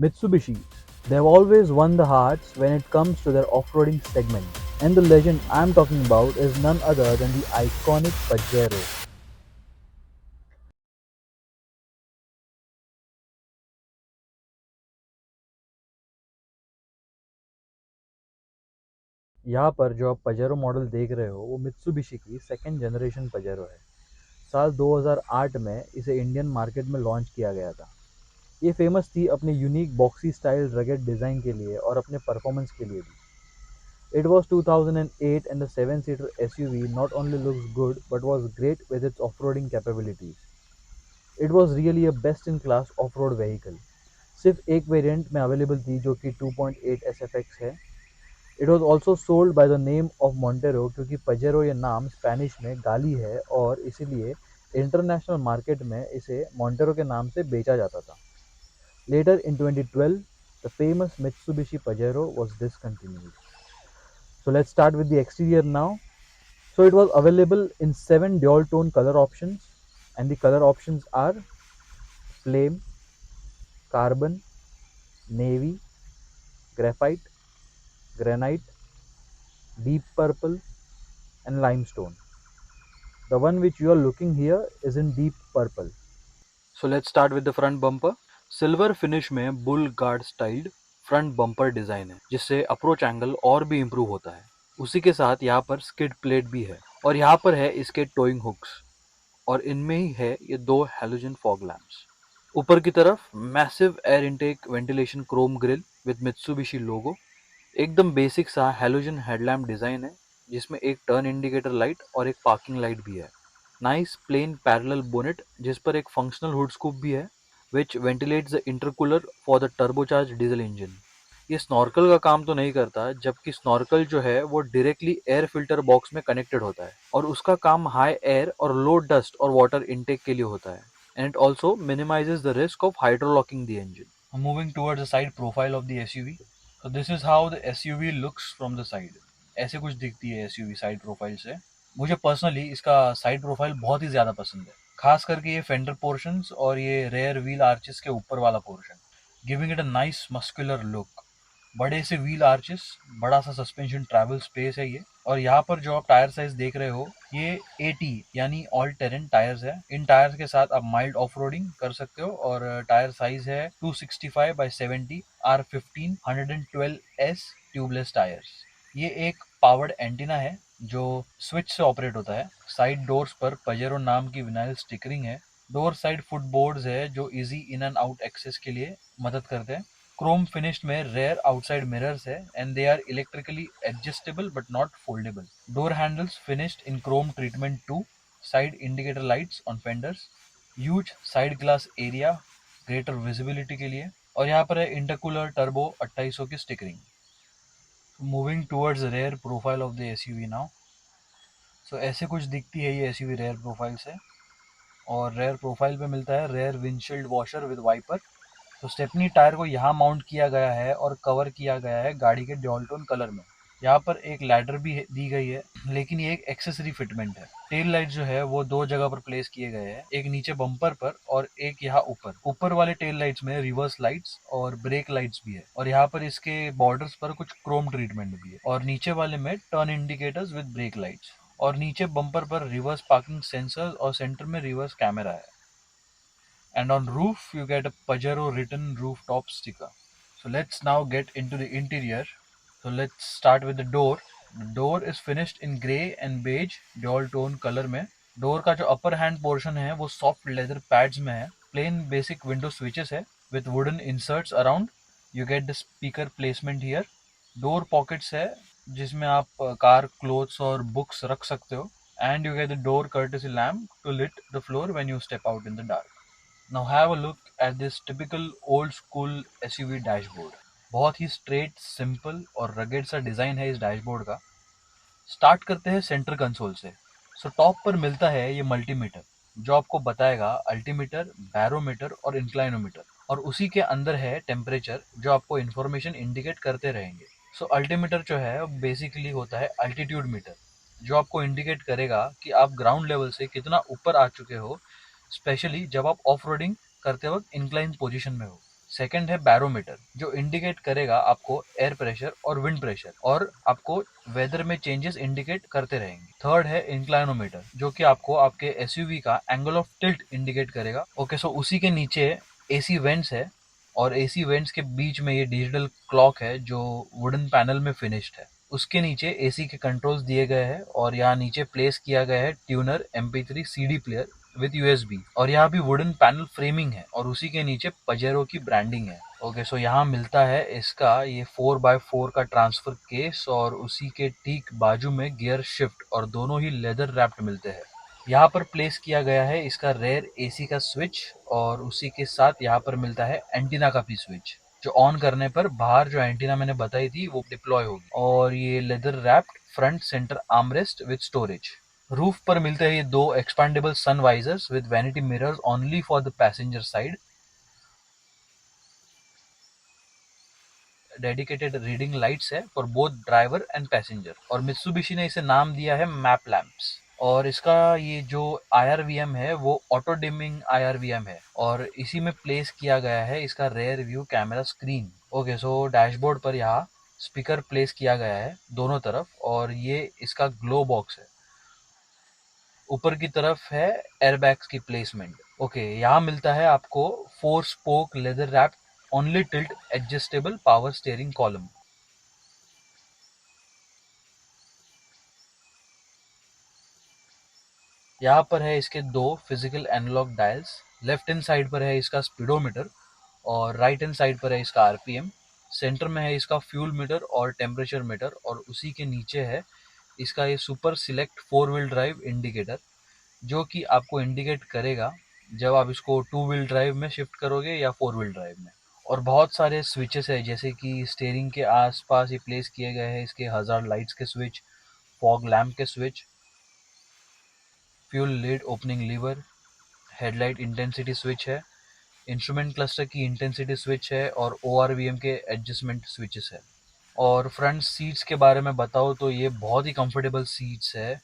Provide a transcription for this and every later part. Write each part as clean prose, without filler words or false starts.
Mitsubishi, they've always won the hearts when it comes to their off-roading segment. And the legend I'm talking about is none other than the iconic Pajero. यहाँ पर जो आप Pajero model देख रहे हो वो Mitsubishi की second generation Pajero है। साल 2008 में इसे इंडियन मार्केट में लॉन्च किया गया था। ये फेमस थी अपने unique boxy style rugged design के लिए और अपने परफॉर्मेंस के लिए भी। It was 2008 and the 7-seater SUV not only looks good but was great with its off-roading capabilities. It was really a best-in-class off-road vehicle. सिर्फ एक वेरिएंट में अवेलेबल थी जो कि 2.8 SFX है। It was also sold by the name of Montero क्योंकि Pajero ये नाम स्पेनिश में गाली है और इसीलिए इंटरनेशनल मार्केट में इसे मोंटेरो के नाम से बेचा जाता था। Later in 2012 the famous Mitsubishi Pajero was discontinued. So let's start with the exterior now. So it was available in 7 dual tone color options and the color options are flame, carbon, navy, graphite, granite, deep purple and limestone. The one which you are looking here is in deep purple. So let's start with the front bumper. Silver finish में bull guard styled front bumper design है जिससे approach angle और भी improve होता है। उसी के साथ यहाँ पर स्किड प्लेट भी है और यहाँ पर है इसके टोइंग हुक्स और इनमें ही है ये दो हैलोजन फॉग लैम्प्स। ऊपर की तरफ massive air intake ventilation chrome grille with Mitsubishi logo. एकदम बेसिक सा हैलोजन हेडलैम्प डिजाइन है जिसमें एक टर्न इंडिकेटर लाइट और एक पार्किंग लाइट भी है। नाइस प्लेन पैरेलल बोनेट जिस पर एक फंक्शनल हुड स्कूप भी है which ventilates the intercooler for the turbocharged diesel engine. ये स्नॉर्कल का काम तो नहीं करता जबकि स्नॉर्कल जो है वो डायरेक्टली एयर फिल्टर बॉक्स में कनेक्टेड होता है और उसका काम हाई एयर और लो डस्ट और वाटर इनटेक के लिए होता है and it also minimizes the risk of hydrolocking the engine. Moving towards the side profile of the SUV. So this is how the SUV looks from the side. ऐसे कुछ दिखती है SUV side profile से। मुझे personally इसका side profile बहुत ही ज़्यादा पसंद है, खास करके ये फेंडर पोर्शंस और ये रेयर व्हील आर्चेस के ऊपर वाला portion, giving it a nice muscular look. बड़े से व्हील आर्चेस, बड़ा सा सस्पेंशन ट्रैवल स्पेस है ये। और यहाँ पर जो आप टायर साइज देख रहे हो ये 80 यानी ऑल टेरेन टायर्स है। इन टायर्स के साथ आप माइल्ड ऑफ रोडिंग कर सकते हो और टायर साइज है 265 by 70 R15 112S tubeless tyres. ये एक पावर्ड एंटीना है जो स्विच से ऑपरेट होता है। साइड डोर्स पर पजेरो नाम की विनाइल स्टिकरिंग है। डोर साइड फुटबोर्ड्स है जो easy in and out access के लिए मदद करते हैं। क्रोम फिनिश्ड में रेयर आउटसाइड मिरर्स है and they are electrically adjustable but not foldable. Door handles finished in chrome treatment 2। Side indicator lights on fenders. Huge side glass area greater visibility के लिए। और यहाँ पर है इंटरकूलर टर्बो 2800 की stickering. Moving towards rear profile of the SUV now. So ऐसे कुछ दिखती है ये एसयूवी रेयर प्रोफाइल से। और रेयर प्रोफाइल पे मिलता है rear windshield washer with wiper. तो स्टेपनी टायर को यहाँ माउंट किया गया है और कवर किया गया है गाड़ी के ड्यूल टोन कलर में। यहाँ पर एक लैडर भी दी गई है लेकिन ये एक एक्सेसरी फिटमेंट है। टेल लाइट जो है वो दो जगह पर प्लेस किए गए हैं, एक नीचे बम्पर पर और एक यहाँ ऊपर। ऊपर वाले टेल लाइट्स में रिवर्स लाइट्स और ब्रेक लाइट्स भी है और यहाँ पर इसके बॉर्डर्स पर कुछ क्रोम ट्रीटमेंट भी है। और नीचे वाले में turn indicators with break lights और नीचे बम्पर पर रिवर्स पार्किंग सेंसर और सेंटर में रिवर्स कैमरा है। And on roof you get a Pajero written rooftop sticker. So let's now get into the interior. So let's start with the door. The door is finished in grey and beige dual tone color में। Door का जो upper hand portion है वो soft leather pads में है। Plane basic window switches है with wooden inserts around. You get the speaker placement here. Door pockets है जिसमें आप कार क्लोथ्स और बुक्स रख सकते हो। And you get the door courtesy lamp to lit the floor when you step out in the dark. Now have a look at this typical old school SUV dashboard. बहुत ही straight, simple और rugged सा design है इस dashboard का। Start करते हैं centre console से। So top पर मिलता है ये मल्टीमीटर जो आपको बताएगा अल्टीमीटर, बैरोमीटर और इंक्लाइनोमीटर। और उसी के अंदर है टेम्परेचर जो आपको इन्फॉर्मेशन इंडिकेट करते रहेंगे। सो अल्टीमीटर जो है बेसिकली होता है अल्टीट्यूड मीटर जो आपको इंडिकेट करेगा कि आप ग्राउंड लेवल से कितना ऊपर आ चुके हो, स्पेशली जब आप ऑफ रोडिंग करते वक्त इंक्लाइन पोजीशन में हो। सेकंड है बैरोमीटर, जो इंडिकेट करेगा आपको एयर प्रेशर और विंड प्रेशर, और आपको वेदर में चेंजेस इंडिकेट करते रहेंगे। थर्ड है इंक्लाइनोमीटर, जो कि आपको आपके एसयूवी का एंगल ऑफ टिल्ट इंडिकेट करेगा। ओके, सो उसी के नीचे एसी वेंट्स है, और एसी वेंट्स के बीच में ये डिजिटल क्लॉक है जो वुडन पैनल में फिनिश्ड है। उसके नीचे एसी के कंट्रोल्स दिए गए हैं, और यहाँ नीचे प्लेस किया गया है tuner MP3 CD player with USB, और यहाँ भी वुडन पैनल फ्रेमिंग है, और उसी के नीचे पजेरो की ब्रांडिंग है। ओके, सो यहाँ मिलता है इसका ये 4x4 का ट्रांसफर केस, और उसी के ठीक बाजू में गियर शिफ्ट, और दोनों ही लेदर रैप्ड मिलते हैं। यहाँ पर प्लेस किया गया है इसका रेयर एसी का स्विच, और उसी के साथ यहाँ पर मिलता है एंटीना का भी स्विच, जो ऑन करने पर बाहर जो एंटीना मैंने बताई थी वो डिप्लॉय होगी। और ये leather wrapped front centre armrest with storage. Roof पर मिलते हैं ये दो expandable sun visors with vanity mirrors only for the passenger side, dedicated reading lights है for both driver and passenger, और मित्सुबिशी ने इसे नाम दिया है मैप लैंप्स। और इसका ये जो IRVM है वो ऑटो डिमिंग IRVM है, और इसी में प्लेस किया गया है इसका rear view camera screen. Okay, so dashboard पर यहाँ स्पीकर प्लेस किया गया है दोनों तरफ, और ये इसका ग्लो बॉक्स है। ऊपर की तरफ है एयरबैग्स की प्लेसमेंट। ओके, यहाँ मिलता है आपको 4 spoke leather wrap only tilt adjustable power steering column. यहाँ पर है इसके दो physical analogue dials. Left hand side पर है इसका स्पीडोमीटर, और राइट हैंड साइड पर है इसका RPM। सेंटर में है इसका फ्यूल मीटर और टेम्परेचर मीटर, और उसी के नीचे है इसका ये super select 4 wheel drive indicator, जो कि आपको इंडिकेट करेगा जब आप इसको 2 व्हील ड्राइव में शिफ्ट करोगे या 4 व्हील ड्राइव में। और बहुत सारे स्विचेस है, जैसे कि स्टीयरिंग के आसपास ये प्लेस किए गए हैं इसके हजार्ड लाइट्स के स्विच, फॉग लैम्प के switch, fuel lid opening lever, headlight intensity switch है, इंस्ट्रूमेंट क्लस्टर की इंटेंसिटी स्विच है, और ORVM के एडजस्टमेंट स्विचेस है। और फ्रंट सीट्स के बारे में बताओ तो ये बहुत ही कंफर्टेबल सीट्स है।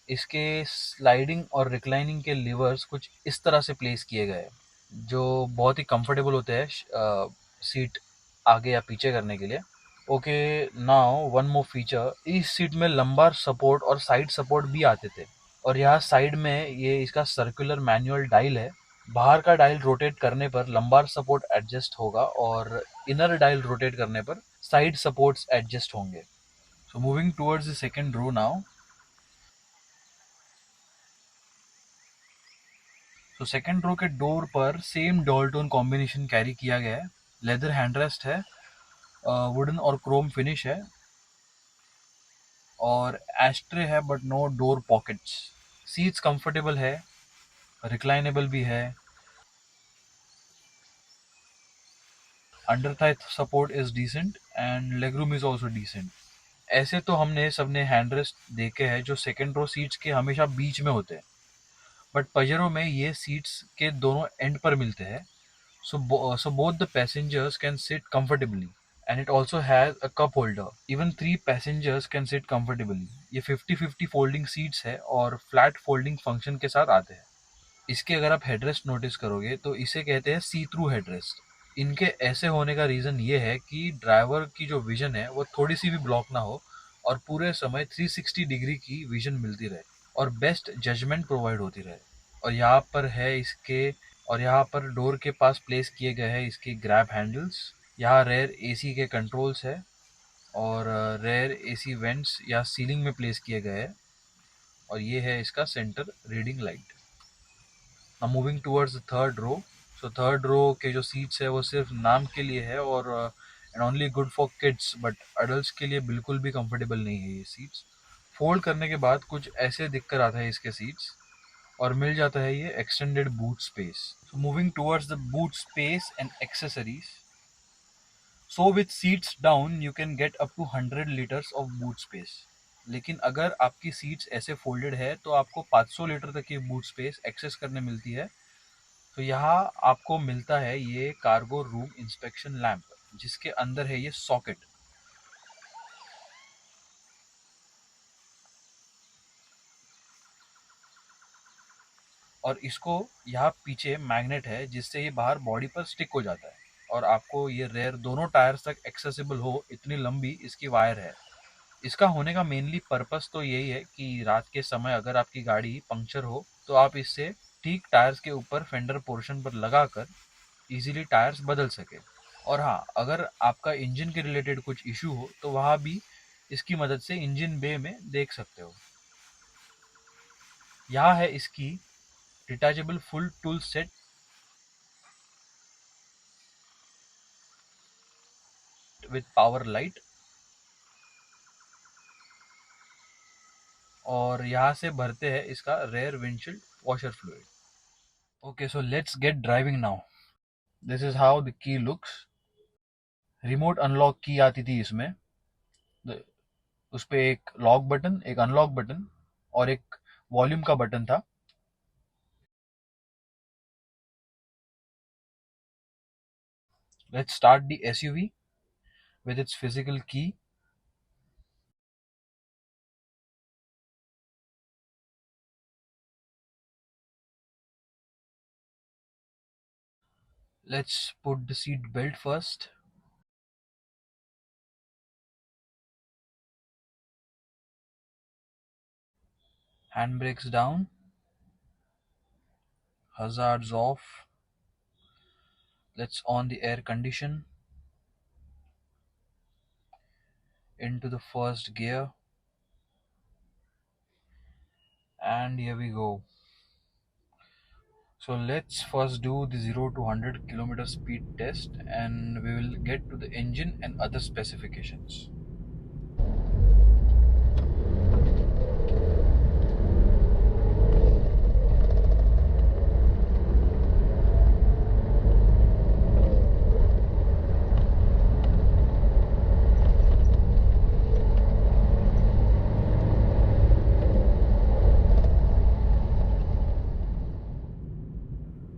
इसके स्लाइडिंग और रिक्लाइनिंग के लिवर्स कुछ इस तरह से प्लेस किए गए हैं, जो बहुत ही कंफर्टेबल होते हैं सीट आगे या पीछे करने के लिए। Okay, now one more feature, इस सीट में लंबार सपोर्ट और साइड सपोर्ट भी आते थे। और यहाँ साइड में ये इसका सर्कुलर मैनुअल डायल है। बाहर का डायल रोटेट करने पर लंबार सपोर्ट एडजस्ट होगा, और इनर डायल रोटेट करने पर साइड सपोर्ट्स एडजस्ट होंगे। So moving towards the second row now. तो सेकंड रो के डोर पर same dual tone combination carry किया गया है। लेदर हैंडरेस्ट है, वुडन और क्रोम फिनिश है, और एस्ट्रे है but no door pockets. Seats comfortable है, रिक्लाइनेबल भी है। Under thigh support is decent, and leg room is also decent. ऐसे तो हमने सबने हैंडरेस्ट देखे हैं जो सेकंड रो सीट्स के हमेशा बीच में होते हैं, बट पजेरो में ये सीट्स के दोनों एंड पर मिलते हैं, so both the passengers can sit comfortably, and it also has a cup holder. Even three passengers can sit comfortably. ये 50-50 फोल्डिंग सीट्स है, और फ्लैट फोल्डिंग फंक्शन के साथ आते हैं। इसके अगर आप हेडरेस्ट नोटिस करोगे तो इसे कहते हैं सी थ्रू हेडरेस्ट। इनके ऐसे होने का रीज़न ये है कि ड्राइवर की जो विजन है वो थोड़ी सी भी ब्लॉक ना हो, और पूरे समय 360 डिग्री की विजन मिलती रहे, और बेस्ट जजमेंट प्रोवाइड होती रहे। और यहाँ पर है इसके और यहाँ पर डोर के पास प्लेस किए गए हैं इसके ग्रैब हैंडल्स। यहाँ रेयर एसी के कंट्रोल्स है, और रेयर एसी वेंट्स या सीलिंग में प्लेस किए गए हैं, और ये है इसका centre reading light. Now moving towards the third row. So third row के जो सीट्स है वो सिर्फ नाम के लिए है, और and only good for kids, but adults के लिए बिल्कुल भी कंफर्टेबल नहीं है ये सीट्स। फोल्ड करने के बाद कुछ ऐसे दिखकर आता है इसके सीट्स, और मिल जाता है ये extended boot space. So moving towards the boot space and accessories. So with seats down you can get up to 100 litres of boot space. लेकिन अगर आपकी सीट्स ऐसे फोल्डेड है तो आपको 500 लीटर तक की बूट स्पेस एक्सेस करने मिलती है। तो यहाँ आपको मिलता है ये कार्गो रूम इंस्पेक्शन लैंप, जिसके अंदर है ये सॉकेट, और इसको यहाँ पीछे मैग्नेट है जिससे ये बाहर बॉडी पर स्टिक हो जाता है, और आपको ये रेयर दोनों टायर्स तक एक्सेसिबल हो इतनी लंबी इसकी वायर है। इसका होने का मेनली पर्पस तो यही है कि रात के समय अगर आपकी गाड़ी पंक्चर हो तो आप इससे ठीक टायर्स के ऊपर फेंडर पोर्शन पर लगाकर इजीली टायर्स बदल सके। और हाँ, अगर आपका इंजन के रिलेटेड कुछ इशू हो तो वहाँ भी इसकी मदद से इंजन बे में देख सकते हो। यहाँ है इसकी detachable full tool set with power light, और यहाँ से भरते हैं इसका rear windshield washer fluid. Okay, so let's get driving now. This is how the key looks. Remote unlock key आती थी इसमें। उस पे एक लॉक बटन, एक अनलॉक बटन और एक वॉल्यूम का बटन था। Let's start the SUV with its physical key. Let's put the seat belt first. Handbrakes down. Hazards off. Let's on the air condition. Into the first gear. And here we go. So let's first do the 0 to 100 kilometer speed test, and we will get to the engine and other specifications.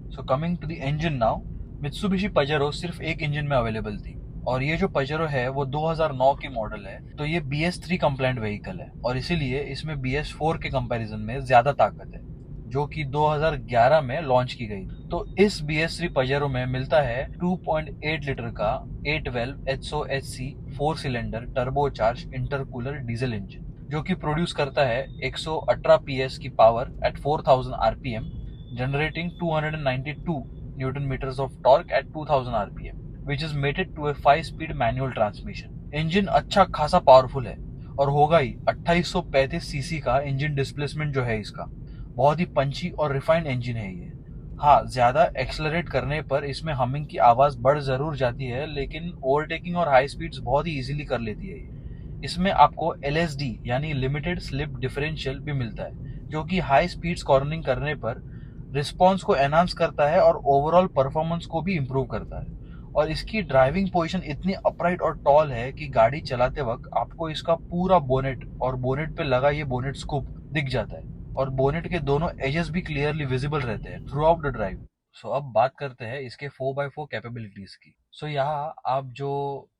So coming to the engine now, Mitsubishi Pajero सिर्फ एक engine में available थी, और ये जो Pajero है वो 2009 की मॉडल है, तो ये BS3 कंप्लाइंट व्हीकल है और इसीलिए इसमें BS4 के कंपैरिजन में ज्यादा ताकत है, जो कि 2011 में लॉन्च की गई। तो इस BS3 पजेरो में मिलता है 2.8 लीटर का 8 valve HOHC 4 cylinder turbocharge intercooler diesel engine, जो कि प्रोड्यूस करता है 118 PS की power eight 4000 RPM, generating 292 Newton meters of torque at 2000 RPM, which is mated to a 5-speed manual transmission. Engine अच्छा खासा पावरफुल है और होगा ही 2835 सीसी का इंजन डिस्प्लेसमेंट जो है इसका। बहुत ही पंची और रिफाइंड इंजन है ये। हाँ, ज्यादा एक्सेलरेट करने पर इसमें हमिंग की आवाज बढ़ जरूर जाती है, लेकिन ओवरटेकिंग और हाई स्पीड्स बहुत ही इजीली कर लेती है ये। इसमें आपको LSD यानी लिमिटेड स्लिप डिफरेंशियल भी मिलता है, जो कि हाई स्पीड्स कॉर्नरिंग करने पर रिस्पॉन्स को एनहांस करता है और ओवरऑल परफॉर्मेंस को भी इम्प्रूव करता है। और इसकी ड्राइविंग पोजीशन इतनी अपराइट और टॉल है कि गाड़ी चलाते वक्त आपको इसका पूरा बोनेट और बोनेट पे लगा ये बोनेट स्कूप दिख जाता है, और बोनेट के दोनों एजेस भी क्लियरली विजिबल रहते हैं थ्रू आउट द ड्राइव। सो अब बात करते हैं इसके 4x4 कैपेबिलिटीज की। सो यहाँ आप जो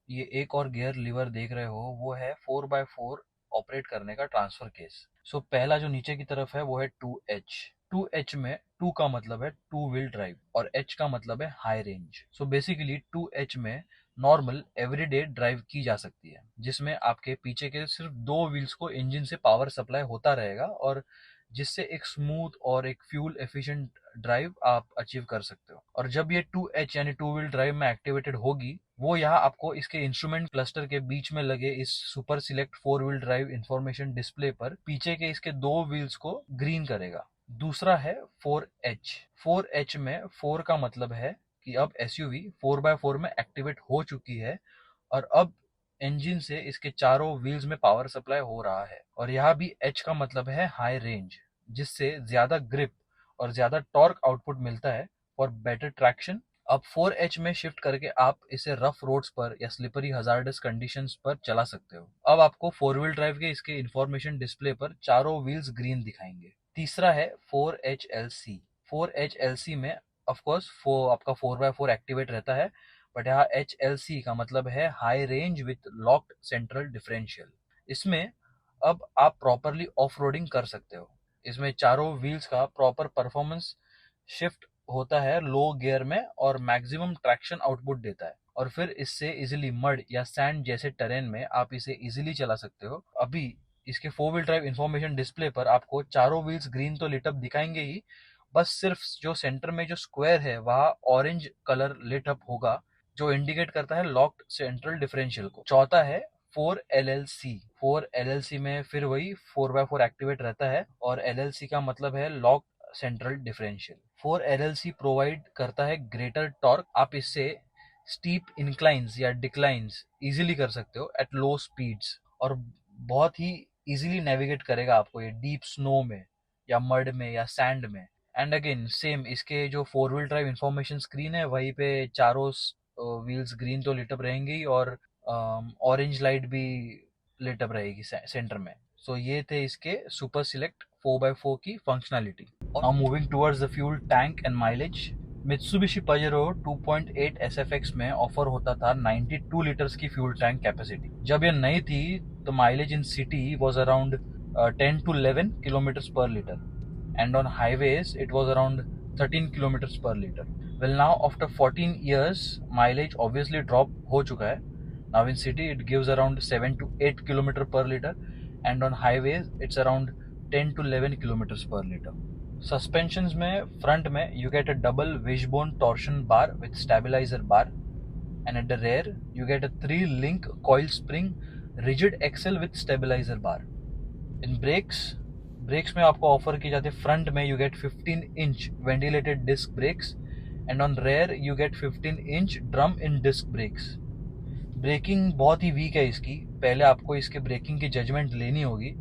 ये एक और गियर लीवर देख रहे हो वो है 4x4 ऑपरेट करने का ट्रांसफर केस। सो पहला जो नीचे की तरफ है वो है 2H। 2H में 2 का मतलब है टू व्हील ड्राइव और H का मतलब है high range. So basically 2H में नॉर्मल एवरीडे ड्राइव की जा सकती है, जिसमें आपके पीछे के सिर्फ दो व्हील्स को इंजन से पावर सप्लाई होता रहेगा, और जिससे एक स्मूथ और एक फ्यूल एफिशिएंट ड्राइव आप अचीव कर सकते हो। और जब ये 2H यानी टू व्हील ड्राइव में एक्टिवेटेड होगी, वो यहाँ आपको इसके इंस्ट्रूमेंट क्लस्टर के बीच में लगे इस super select 4 wheel drive information display पर पीछे के इसके दो व्हील्स को ग्रीन करेगा। दूसरा है 4H। 4H में 4 का मतलब है कि अब एसयूवी 4x4 में एक्टिवेट हो चुकी है और अब इंजन से इसके चारों व्हील्स में पावर सप्लाई हो रहा है। और यहाँ भी H का मतलब है हाई रेंज, जिससे ज्यादा ग्रिप और ज्यादा टॉर्क आउटपुट मिलता है फॉर बेटर ट्रैक्शन। अब 4H में शिफ्ट करके आप इसे रफ रोड्स पर या स्लिपरी हजार्डस कंडीशंस पर चला सकते हो। अब आपको 4 व्हील ड्राइव के इसके इंफॉर्मेशन डिस्प्ले पर चारों व्हील्स ग्रीन दिखाएंगे। तीसरा है 4HLC। 4HLC में ऑफ कोर्स आपका 4x4 एक्टिवेट रहता है, बट यहाँ HLC का मतलब है high range with locked central differential. इसमें अब आप प्रॉपरली ऑफ रोडिंग कर सकते हो। इसमें चारों व्हील्स का प्रॉपर परफॉर्मेंस शिफ्ट होता है लो गियर में और मैक्सिमम ट्रैक्शन आउटपुट देता है, और फिर इससे इजीली मड या सैंड जैसे टेरेन में आप इसे इजीली चला सकते हो। अभी इसके 4 व्हील ड्राइव इंफॉर्मेशन डिस्प्ले पर आपको चारों व्हील्स ग्रीन तो लिट अप दिखाएंगे ही, बस सिर्फ जो सेंटर में जो स्क्वायर है वहाँ ऑरेंज कलर लिट अप होगा, जो इंडिकेट करता है लॉक्ड सेंट्रल डिफरेंशियल को। चौथा है 4 LLC। 4 LLC में फिर वही 4x4 एक्टिवेट रहता है, और LLC का मतलब है lock central differential. 4 LLC provide करता है ग्रेटर टॉर्क। आप इससे स्टीप इंक्लाइंस या डिक्लाइंस इजीली कर सकते हो एट लो स्पीड्स, और बहुत ही इजीली नेविगेट करेगा आपको ये डीप स्नो में या मड में या सैंड में। एंड अगेन सेम इसके जो 4 व्हील ड्राइव इंफॉर्मेशन स्क्रीन है वहीं पे चारों व्हील्स ग्रीन तो लिटअप रहेंगे ही, और ऑरेंज लाइट भी लिटअप रहेगी सेंटर में। सो ये थे इसके सुपर सिलेक्ट 4x4 की functionality. Now moving towards the fuel tank and mileage. Mitsubishi Pajero 2.8 SFX में ऑफर होता था 92 लीटर्स की फ्यूल टैंक कैपेसिटी। जब ये नई थी तो mileage in city was around 10 to 11 kilometers per liter, and on highways it was around 13 kilometers per liter. Well, now after 14 years mileage obviously drop हो चुका है। Now in city it gives around 7 to 8 kilometer per liter, and on highways it's around 10 to 11 kilometers per liter. Suspensions में front में you get a double wishbone torsion bar with stabilizer bar, and at the rear you get a 3-link coil spring rigid axle with stabilizer bar. In brakes में आपको offer की जाती है, front में you get 15-inch ventilated disc brakes, and on rear you get 15-inch drum in disc brakes. Braking बहुत ही week है इसकी, पहले आपको इसके ब्रेकिंग की जजमेंट लेनी होगी,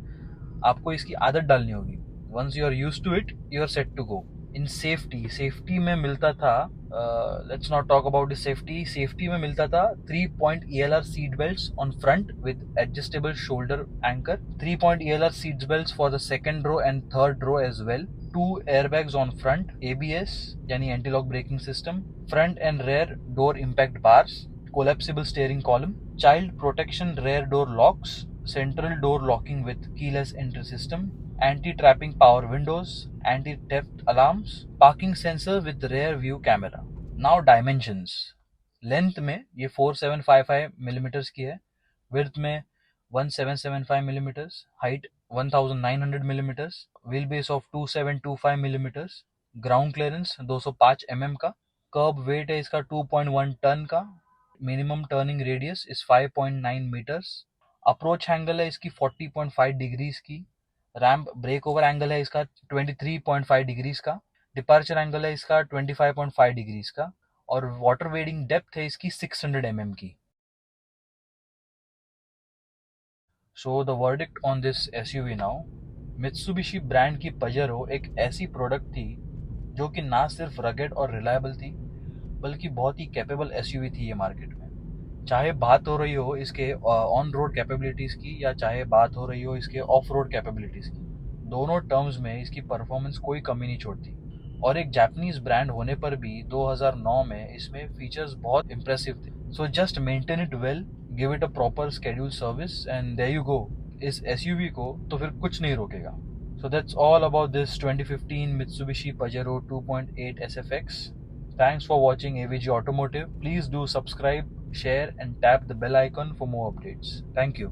आपको इसकी आदत डालनी होगी। Once you are used to it you are set to go. In safety में मिलता था, let's not talk about this safety में मिलता था 3-point ELR seat belts on front with adjustable shoulder anchor, 3-point ELR seat belts for the second row and third row as well, 2 airbags on front, ABS यानी anti lock braking system, front and rear door impact bars, collapsible steering column, child protection rear door locks, central door locking with keyless entry system, anti-trapping power windows, anti-theft alarms, parking sensor with rear view camera. Now dimensions. Length में ये 4755 millimeters की है, width में 1775 millimeters, height 1900 millimeters, wheelbase of 2725 millimeters, ground clearance 205 mm का, कर्ब wait है इसका 2.1 ton का, minimum turning radius is 5.9 metres, approach angle है इसकी 40.5 डिग्रीज की, रैम्प ब्रेक ओवर एंगल है इसका 23.5 डिग्रीज का, डिपार्चर एंगल है इसका 25.5 डिग्रीज का, और वाटर वेडिंग डेप्थ है इसकी 600 mm की। So the verdict on this SUV now, Mitsubishi brand की पजेरो एक ऐसी प्रोडक्ट थी जो कि ना सिर्फ रगेड और रिलायबल थी, बल्कि बहुत ही कैपेबल एसयूवी थी ये मार्केट में। चाहे बात हो रही हो इसके ऑन रोड कैपेबिलिटीज़ की या चाहे बात हो रही हो इसके ऑफ रोड कैपेबिलिटीज़ की, दोनों टर्म्स में इसकी परफॉर्मेंस कोई कमी नहीं छोड़ती। और एक जापानीज ब्रांड होने पर भी 2009 में इसमें फीचर्स बहुत इंप्रेसिव थे। So just maintain it well, give it a proper schedule service, and there you go. इस एसयूवी को तो फिर कुछ नहीं रोकेगा। So that's all about this 2015 Mitsubishi Pajero 2.8 SFX. Thanks for watching AVG Automotive. Please do subscribe, share and tap the bell icon for more updates. Thank you.